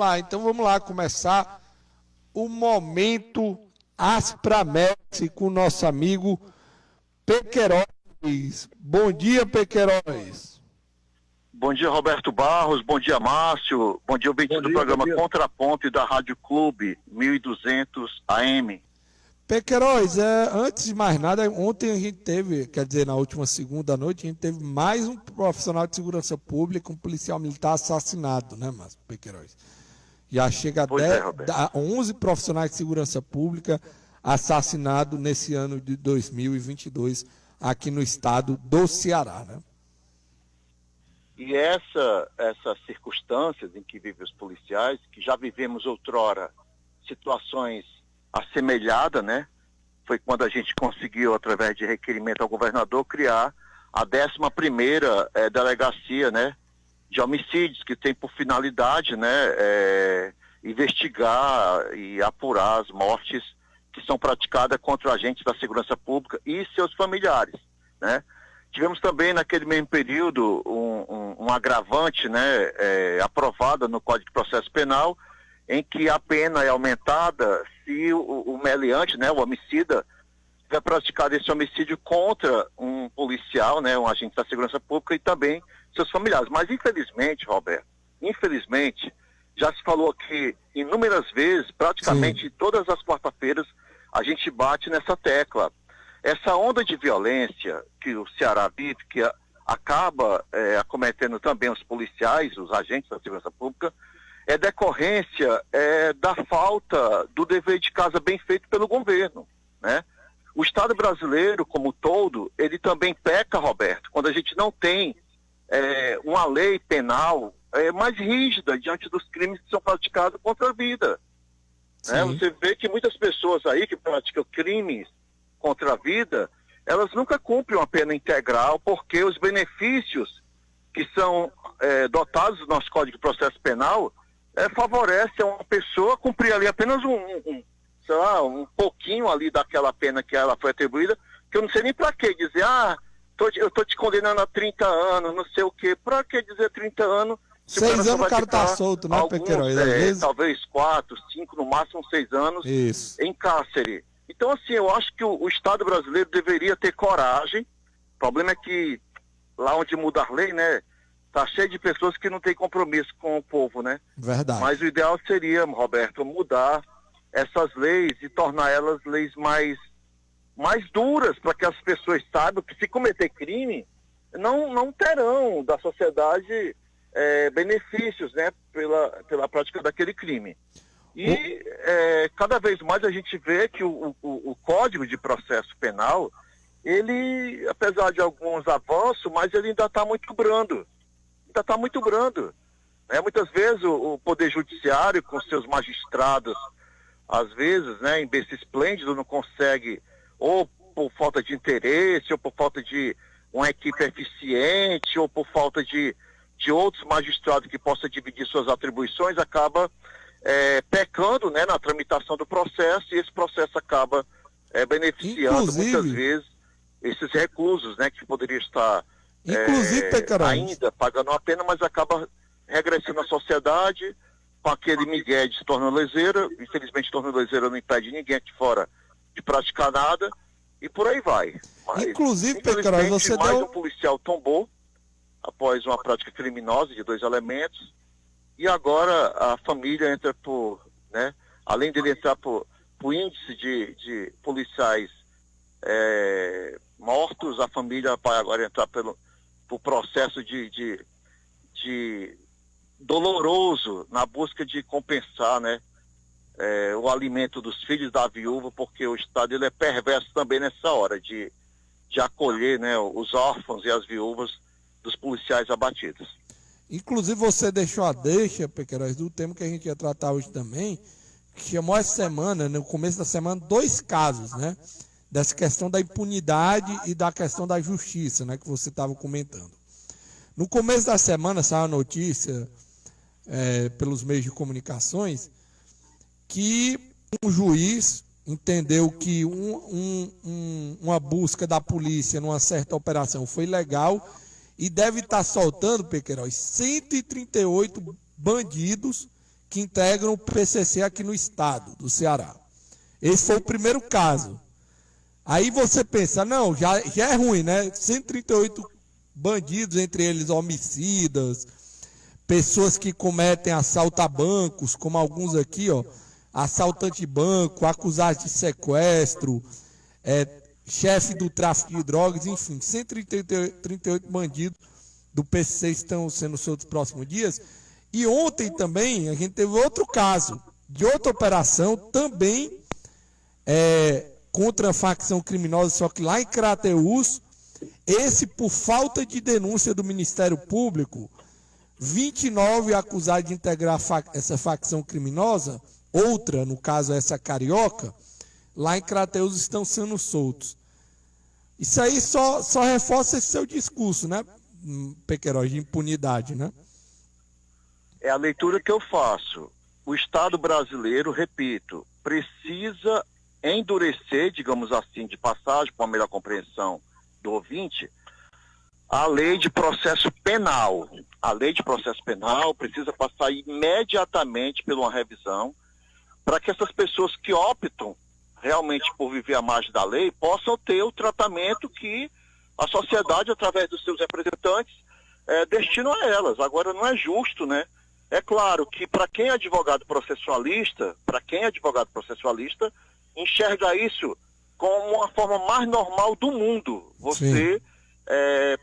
lá. Então vamos lá começar o momento Aspramex com o nosso amigo Pequeiroz. Bom dia, Pequeiroz. Bom dia, Roberto Barros. Bom dia, Márcio. Bom dia, ouvintes do programa Contraponto e da Rádio Clube 1200 AM. Pequeiroz, antes de mais nada, ontem a gente teve, quer dizer, na última segunda noite, a gente teve mais um profissional de segurança pública, um policial militar assassinado, né, Márcio Pequeiroz? Já chega a 11 profissionais de segurança pública assassinados nesse ano de 2022 aqui no estado do Ceará, né? E essas circunstâncias em que vivem os policiais, que já vivemos outrora situações assemelhada, né? Foi quando a gente conseguiu, através de requerimento ao governador, criar a 11ª delegacia, né, de homicídios, que tem por finalidade, né, investigar e apurar as mortes que são praticadas contra agentes da segurança pública e seus familiares, né? Tivemos também naquele mesmo período um agravante, né, aprovado no Código de Processo Penal, em que a pena é aumentada se o meliante, né, o homicida, tiver praticado esse homicídio contra um policial, né, um agente da segurança pública e também seus familiares. Mas infelizmente, Roberto, já se falou aqui inúmeras vezes, praticamente todas as quarta-feiras, a gente bate nessa tecla. Essa onda de violência que o Ceará vive, que acaba acometendo também os policiais, os agentes da segurança pública, é decorrência da falta do dever de casa bem feito pelo governo, né? O Estado brasileiro, como um todo, ele também peca, Roberto, quando a gente não tem uma lei penal mais rígida diante dos crimes que são praticados contra a vida. Né? Você vê que muitas pessoas aí que praticam crimes contra a vida, elas nunca cumprem uma pena integral, porque os benefícios que são dotados do nosso Código de Processo Penal favorece a uma pessoa cumprir ali apenas um pouquinho ali daquela pena que ela foi atribuída, que eu não sei nem pra que dizer, eu tô te condenando a 30 anos, não sei o quê. Pra que dizer 30 anos? 6 anos o cara tá solto, né, Pequeiroz? Talvez 4, 5, no máximo 6 anos em cárcere. Então, assim, eu acho que o Estado brasileiro deveria ter coragem. O problema é que lá onde muda a lei, né, tá cheio de pessoas que não têm compromisso com o povo, né? Verdade. Mas o ideal seria, Roberto, mudar essas leis e tornar elas leis mais duras, para que as pessoas saibam que se cometer crime, não terão da sociedade benefícios, né, pela prática daquele crime. E cada vez mais a gente vê que o Código de Processo Penal, ele, apesar de alguns avanços, mas ele ainda está muito brando. Muitas vezes o Poder Judiciário, com seus magistrados, às vezes, né, em berço esplêndido, não consegue, ou por falta de interesse, ou por falta de uma equipe eficiente, ou por falta de outros magistrados que possam dividir suas atribuições, acaba pecando, né, na tramitação do processo, e esse processo acaba beneficiando muitas vezes esses reclusos, né, que poderiam estar ainda pagando a pena, mas acaba regressando à sociedade com aquele migué de tornozeleira. Infelizmente, tornozeleira não impede ninguém aqui fora de praticar nada, e por aí vai. Mas, inclusive, Pequeiroz, você um policial tombou após uma prática criminosa de 2 elementos, e agora a família entra por, né, além dele entrar por índice de policiais mortos, a família vai agora entrar por processo de doloroso na busca de compensar, né, o alimento dos filhos da viúva, porque o Estado ele é perverso também nessa hora de acolher, né, os órfãos e as viúvas dos policiais abatidos. Inclusive você deixou a deixa, Pequeiroz, do tema que a gente ia tratar hoje também, que chamou essa semana, no começo da semana, 2 casos, né? Dessa questão da impunidade e da questão da justiça, né? Que você estava comentando. No começo da semana saiu a notícia pelos meios de comunicações que um juiz entendeu que uma busca da polícia numa certa operação foi legal e deve estar soltando, Pequeiroz, 138 bandidos que integram o PCC aqui no estado do Ceará. Esse foi o primeiro caso. Aí você pensa, não, já é ruim, né? 138 bandidos, entre eles homicidas, pessoas que cometem assalto a bancos, como alguns aqui, ó, assaltante de banco, acusado de sequestro, chefe do tráfico de drogas, enfim, 138 bandidos do PCC estão sendo soltos nos próximos dias. E ontem também a gente teve outro caso de outra operação, também contra a facção criminosa, só que lá em Crateús, esse por falta de denúncia do Ministério Público, 29 acusados de integrar essa facção criminosa, outra, no caso essa carioca, lá em Crateús estão sendo soltos. Isso aí só reforça esse seu discurso, né, Pequeiroz, de impunidade, né? É a leitura que eu faço. O Estado brasileiro, repito, precisa endurecer, digamos assim, de passagem, para uma melhor compreensão do ouvinte, a lei de processo penal. A lei de processo penal precisa passar imediatamente por uma revisão para que essas pessoas que optam realmente por viver à margem da lei possam ter o tratamento que a sociedade, através dos seus representantes, destina a elas. Agora, não é justo, né? É claro que para quem é advogado processualista, enxerga isso como uma forma mais normal do mundo. Você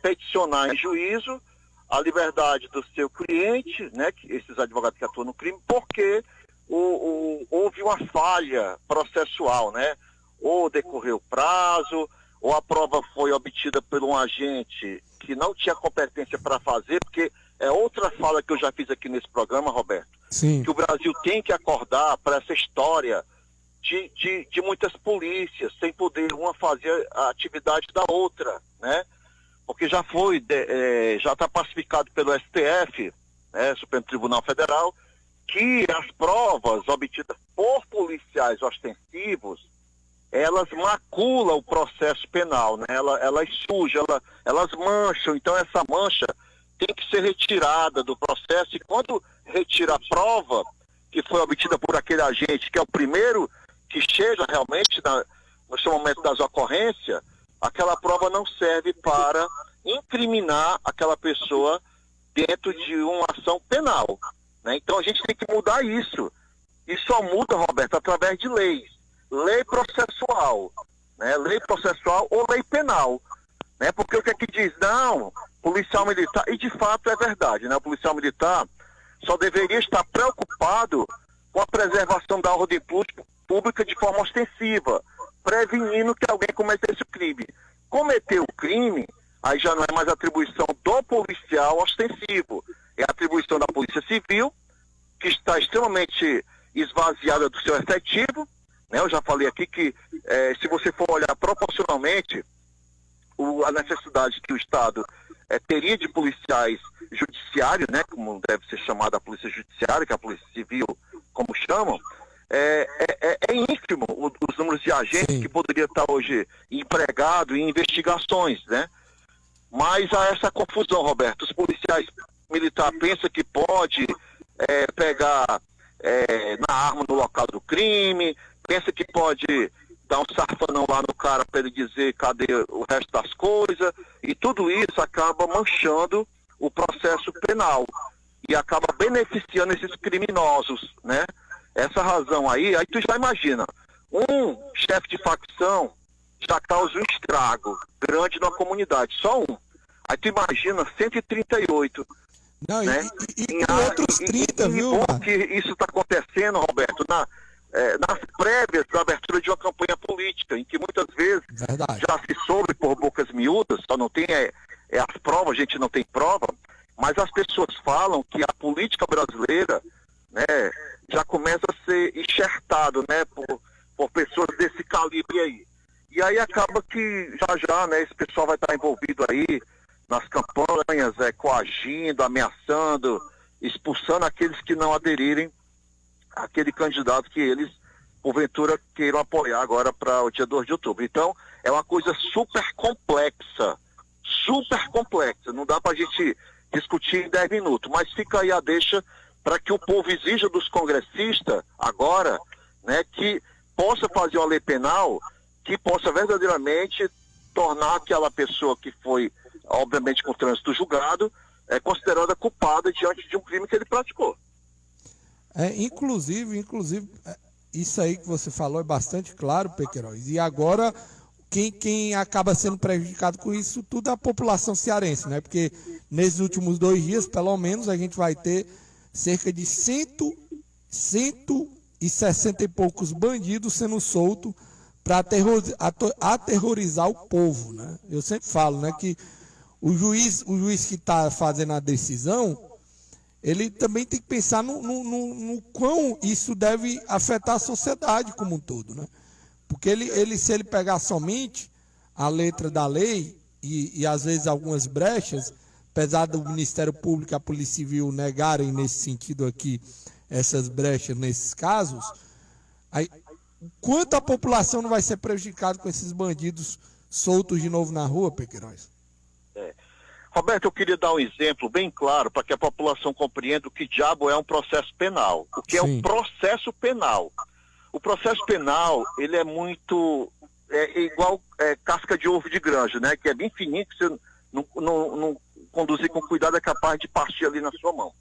peticionar em juízo a liberdade do seu cliente, né, esses advogados que atuam no crime, porque houve uma falha processual, né? Ou decorreu o prazo, ou a prova foi obtida por um agente que não tinha competência para fazer, porque é outra fala que eu já fiz aqui nesse programa, Roberto. Sim. Que o Brasil tem que acordar para essa história de muitas polícias, sem poder uma fazer a atividade da outra, né? Porque já está pacificado pelo STF, né, Supremo Tribunal Federal, que as provas obtidas por policiais ostensivos, elas maculam o processo penal, né? Elas sujam, elas mancham. Então essa mancha tem que ser retirada do processo, e quando retira a prova que foi obtida por aquele agente, que é o primeiro que chega realmente no seu momento das ocorrências, aquela prova não serve para incriminar aquela pessoa dentro de uma ação penal, né? Então a gente tem que mudar isso. E só muda, Roberto, através de leis. Lei processual, né? Lei processual ou lei penal, né? Porque o que é que diz? Não, policial militar, e de fato é verdade, né? O policial militar só deveria estar preocupado com a preservação da ordem pública de forma ostensiva, prevenindo que alguém cometesse o crime. Cometeu o crime, aí já não é mais atribuição do policial ostensivo, é atribuição da Polícia Civil, que está extremamente esvaziada do seu efetivo, né? Eu já falei aqui que se você for olhar proporcionalmente a necessidade que o Estado teria de policiais judiciários, né, como deve ser chamada a Polícia Judiciária, que é a Polícia Civil, como chamam, é ínfimo os números de agentes que poderia estar hoje empregado em investigações, né? Mas há essa confusão, Roberto. Os policiais militares pensam que pode pegar na arma no local do crime, pensa que pode dar um sarfanão lá no cara para ele dizer cadê o resto das coisas, e tudo isso acaba manchando o processo penal e acaba beneficiando esses criminosos, né? Essa razão aí tu já imagina, um chefe de facção já causa um estrago grande na comunidade, só um. Aí tu imagina 138. Não, né? E outros 30, viu? Que isso está acontecendo, Roberto, nas prévias da abertura de uma campanha política, em que muitas vezes já se soube por bocas miúdas, só não tem as provas, a gente não tem prova, mas as pessoas falam que a política brasileira, né, já começa a ser enxertado, né, por pessoas desse calibre aí. E aí acaba que já, né, esse pessoal vai estar envolvido aí nas campanhas, coagindo, ameaçando, expulsando aqueles que não aderirem àquele candidato que eles, porventura, queiram apoiar agora para o dia 2 de outubro. Então, é uma coisa super complexa, não dá para a gente discutir em 10 minutos, mas fica aí a deixa para que o povo exija dos congressistas agora, né, que possa fazer uma lei penal que possa verdadeiramente tornar aquela pessoa que foi, obviamente, com trânsito julgado, considerada culpada diante de um crime que ele praticou. Inclusive, isso aí que você falou é bastante claro, Pequeiroz. E agora, quem acaba sendo prejudicado com isso tudo é a população cearense, né? Porque nesses últimos 2 dias, pelo menos, a gente vai ter cerca de 160 e poucos bandidos sendo soltos para aterrorizar o povo, né? Eu sempre falo, né, que o juiz que está fazendo a decisão, ele também tem que pensar no quão isso deve afetar a sociedade como um todo, né? Porque se ele pegar somente a letra da lei e às vezes algumas brechas, apesar do Ministério Público e a Polícia Civil negarem nesse sentido aqui essas brechas nesses casos, aí, quanto a população não vai ser prejudicada com esses bandidos soltos de novo na rua, Pequeiroz? Roberto, eu queria dar um exemplo bem claro para que a população compreenda o que diabo é um processo penal. O que é um processo penal? O processo penal, ele é muito... igual casca de ovo de granja, né? Que é bem fininho, que você não conduzir com cuidado é capaz de partir ali na sua mão.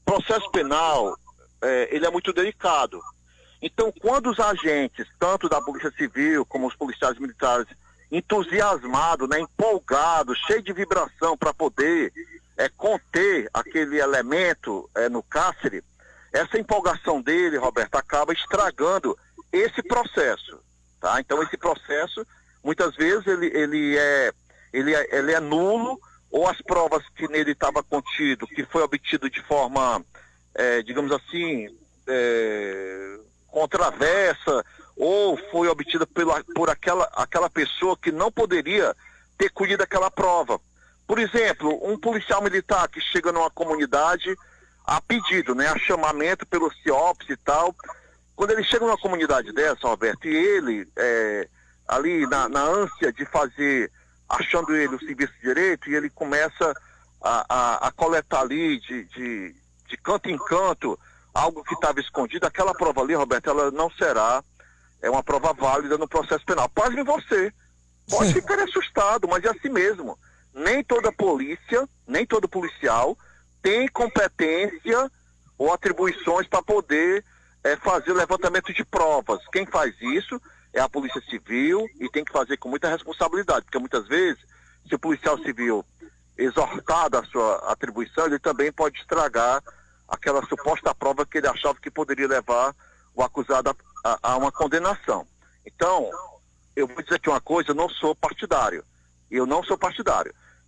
O processo penal, ele é muito delicado. Então, quando os agentes, tanto da Polícia Civil como os policiais militares, entusiasmados, né, empolgados, cheios de vibração para poder conter aquele elemento no cárcere, essa empolgação dele, Roberto, acaba estragando esse processo, tá? Então esse processo, muitas vezes, ele é nulo, ou as provas que nele estava contido, que foi obtido de forma, digamos assim, contraversa, ou foi obtida por aquela pessoa que não poderia ter colhido aquela prova. Por exemplo, um policial militar que chega numa comunidade a pedido, né, a chamamento pelo CIOPS e tal. Quando ele chega numa comunidade dessa, Roberto, e ele, ali na ânsia de fazer, achando ele o serviço de direito, e ele começa a coletar ali de canto em canto algo que estava escondido, aquela prova ali, Roberto, ela não será uma prova válida no processo penal. Pasme você. Pode ficar assustado, mas é assim mesmo. Nem toda polícia, nem todo policial tem competência ou atribuições para poder fazer levantamento de provas. Quem faz isso é a Polícia Civil e tem que fazer com muita responsabilidade, porque muitas vezes, se o policial civil exortar da sua atribuição, ele também pode estragar aquela suposta prova que ele achava que poderia levar o acusado a uma condenação. Então, eu vou dizer aqui uma coisa, eu não sou partidário.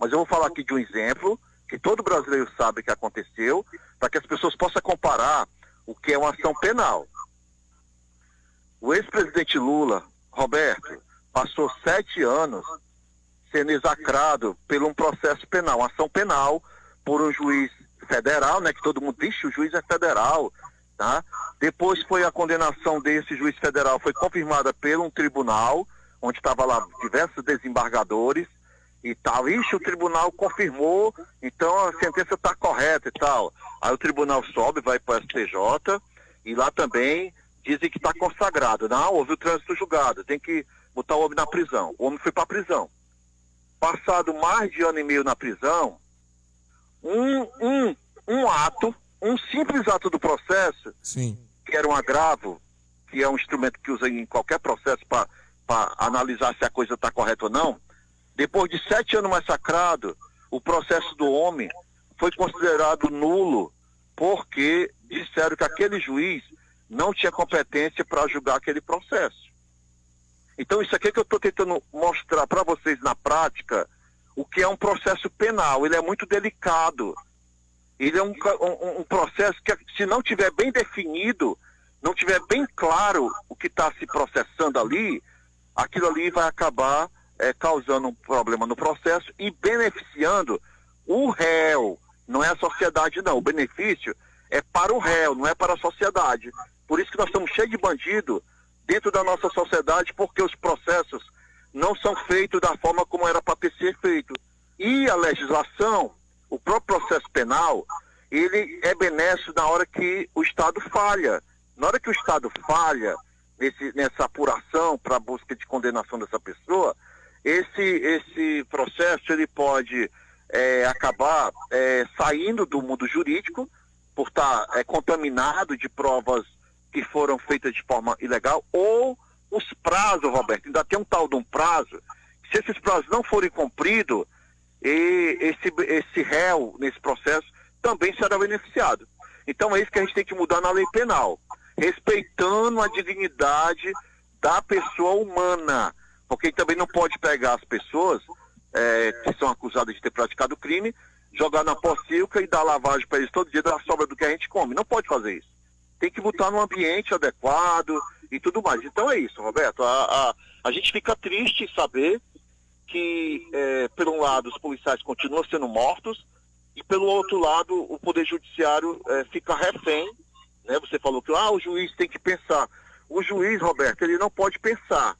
Mas eu vou falar aqui de um exemplo que todo brasileiro sabe que aconteceu, para que as pessoas possam comparar o que é uma ação penal. O ex-presidente Lula, Roberto, passou 7 anos sendo execrado por um processo penal, uma ação penal por um juiz federal, né, que todo mundo diz que o juiz é federal, tá? Depois foi a condenação desse juiz federal, foi confirmada por um tribunal, onde estava lá diversos desembargadores e tal. Ixi, o tribunal confirmou, então a sentença está correta e tal. Aí o tribunal sobe, vai para o STJ e lá também dizem que está consagrado. Não, houve o trânsito julgado, tem que botar o homem na prisão. O homem foi para a prisão. Passado mais de 1 ano e meio na prisão, um simples ato do processo, sim, que era um agravo, que é um instrumento que usa em qualquer processo para analisar se a coisa está correta ou não, depois de 7 anos massacrado, o processo do homem foi considerado nulo, porque disseram que aquele juiz não tinha competência para julgar aquele processo. Então isso aqui que eu estou tentando mostrar para vocês na prática, o que é um processo penal. Ele é muito delicado. Ele é um processo que, se não tiver bem definido, não tiver bem claro o que está se processando ali, aquilo ali vai acabar causando um problema no processo e beneficiando o réu. Não é a sociedade, não. O benefício é para o réu, não é para a sociedade. Por isso que nós estamos cheios de bandido dentro da nossa sociedade, porque os processos não são feitos da forma como era para ter sido feito. E a legislação, o próprio processo penal, ele é benéfico na hora que o Estado falha. Na hora que o Estado falha nessa apuração para a busca de condenação dessa pessoa, esse processo ele pode acabar saindo do mundo jurídico por estar contaminado de provas que foram feitas de forma ilegal, ou os prazos, Roberto, ainda tem um tal de um prazo, se esses prazos não forem cumpridos, esse réu nesse processo também será beneficiado. Então é isso que a gente tem que mudar na lei penal, respeitando a dignidade da pessoa humana, porque também não pode pegar as pessoas que são acusadas de ter praticado crime, jogar na pocilga e dar lavagem para eles todo dia da sobra do que a gente come. Não pode fazer isso. Tem que botar num ambiente adequado e tudo mais. Então é isso, Roberto. A gente fica triste em saber que, por um lado, os policiais continuam sendo mortos e, pelo outro lado, o Poder Judiciário fica refém. Né? Você falou que o juiz tem que pensar. O juiz, Roberto, ele não pode pensar.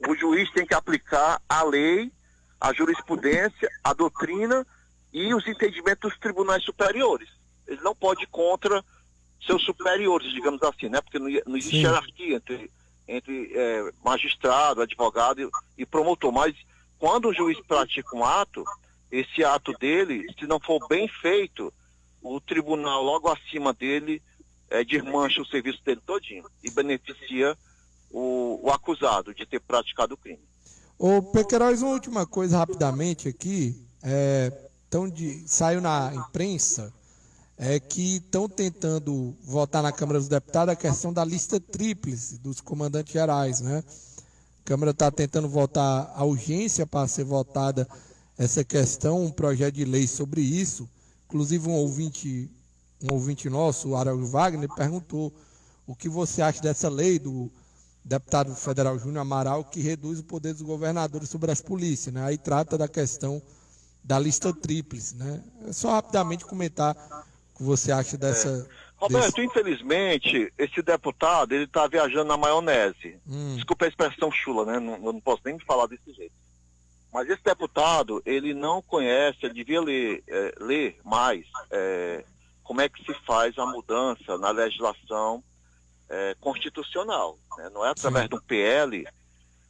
O juiz tem que aplicar a lei, a jurisprudência, a doutrina e os entendimentos dos tribunais superiores. Ele não pode ir contra seus superiores, digamos assim, né? Porque não existe hierarquia entre magistrado, advogado e promotor. Mas quando o juiz pratica um ato, esse ato dele, se não for bem feito, o tribunal logo acima dele desmancha o serviço dele todinho e beneficia o acusado de ter praticado o crime. Ô, Pequeiroz, uma última coisa rapidamente aqui. Saiu na imprensa que estão tentando votar na Câmara dos Deputados a questão da lista tríplice dos comandantes gerais, né? A Câmara está tentando votar a urgência para ser votada essa questão, um projeto de lei sobre isso. Inclusive um ouvinte nosso, o Araújo Wagner, perguntou o que você acha dessa lei do deputado federal Júnior Amaral, que reduz o poder dos governadores sobre as polícias, né? Aí trata da questão da lista tríplice, né? É só rapidamente comentar o que você acha dessa... Roberto, infelizmente, esse deputado, ele está viajando na maionese. Desculpa a expressão chula, né? Não posso nem falar desse jeito. Mas esse deputado, ele não conhece, ele devia ler mais como é que se faz a mudança na legislação constitucional. Né? Não é através de um PL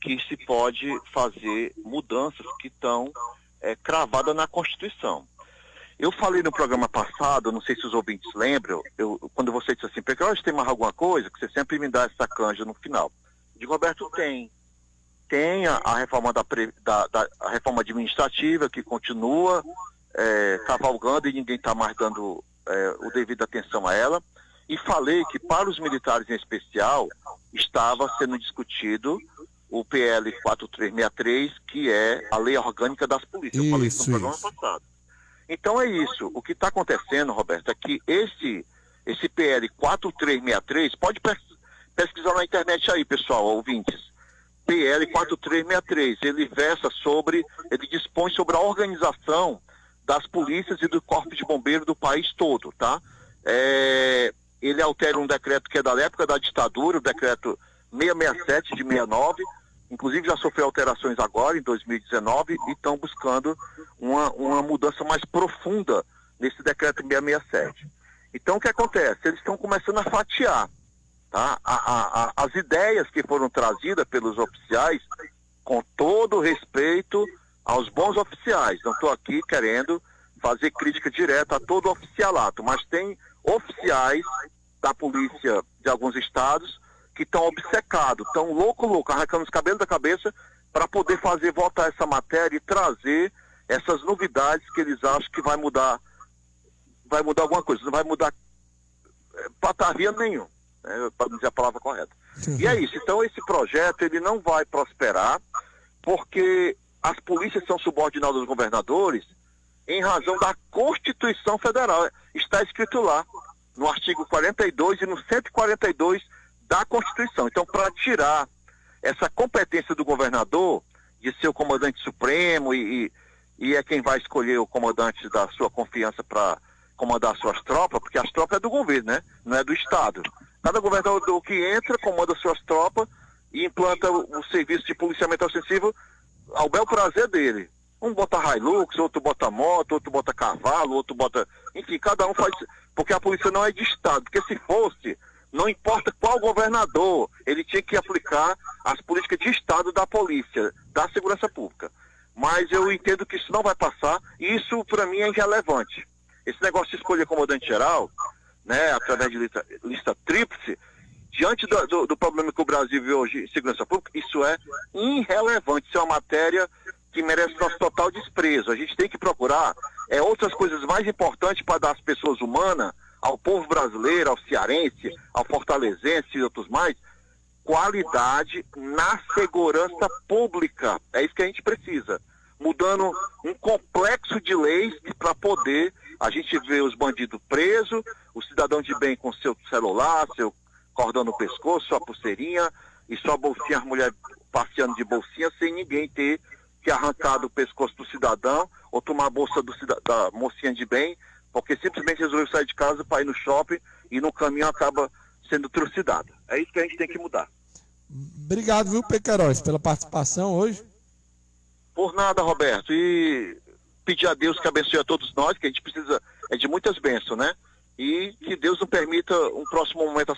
que se pode fazer mudanças que estão cravadas na Constituição. Eu falei no programa passado, não sei se os ouvintes lembram, quando você disse assim, Pequeiroz, tem mais alguma coisa? Que você sempre me dá essa canja no final. Eu digo, Roberto, tem. Tem a reforma a reforma administrativa que continua cavalgando e ninguém está mais dando o devido atenção a ela. E falei que para os militares em especial estava sendo discutido o PL 4363, que é a lei orgânica das polícias. Eu falei isso no programa passado. Então é isso. O que está acontecendo, Roberto, é que esse PL 4363, pode pesquisar na internet aí, pessoal, ouvintes. PL 4363, ele dispõe sobre a organização das polícias e do corpo de bombeiros do país todo, tá? Ele altera um decreto que é da época da ditadura, o decreto 667 de 69, inclusive já sofreu alterações agora, em 2019, e estão buscando uma mudança mais profunda nesse decreto 667. Então, o que acontece? Eles estão começando a fatiar, tá? As ideias que foram trazidas pelos oficiais, com todo respeito aos bons oficiais. Não estou aqui querendo fazer crítica direta a todo oficialato, mas tem oficiais da polícia de alguns estados que estão obcecados, estão louco, arrancando os cabelos da cabeça para poder fazer votar essa matéria e trazer essas novidades que eles acham que vai mudar alguma coisa, não vai mudar pataria nenhum, né, para dizer a palavra correta. E é isso, então esse projeto ele não vai prosperar porque as polícias são subordinadas aos governadores em razão da Constituição Federal. Está escrito lá, no artigo 42 e no 142 da Constituição. Então, para tirar essa competência do governador de ser o comandante supremo e é quem vai escolher o comandante da sua confiança para comandar suas tropas, porque as tropas é do governo, né? Não é do Estado. Cada governador que entra, comanda suas tropas e implanta o serviço de policiamento ostensivo ao bel prazer dele. Um bota Hilux, outro bota moto, outro bota cavalo, outro bota... Enfim, cada um faz porque a polícia não é de Estado, porque se fosse, não importa qual governador, ele tinha que aplicar as políticas de Estado da polícia, da segurança pública. Mas eu entendo que isso não vai passar, e isso para mim é irrelevante. Esse negócio de escolher comandante-geral, né, através de lista tríplice, diante do problema que o Brasil vive hoje em segurança pública, isso é irrelevante, isso é uma matéria que merece nosso total desprezo. A gente tem que procurar outras coisas mais importantes para dar às pessoas humanas, ao povo brasileiro, ao cearense, ao fortalezense e outros mais, qualidade na segurança pública. É isso que a gente precisa. Mudando um complexo de leis para poder a gente ver os bandidos presos, o cidadão de bem com seu celular, seu cordão no pescoço, sua pulseirinha e sua bolsinha, as mulheres passeando de bolsinha sem ninguém ter que arrancar do pescoço do cidadão ou tomar a bolsa da mocinha de bem, porque simplesmente resolveu sair de casa para ir no shopping e no caminho acaba sendo trucidado. É isso que a gente tem que mudar. Obrigado, viu, Pequeiroz, pela participação hoje. Por nada, Roberto. E pedir a Deus que abençoe a todos nós, que a gente precisa de muitas bênçãos, né? E que Deus nos permita um próximo momento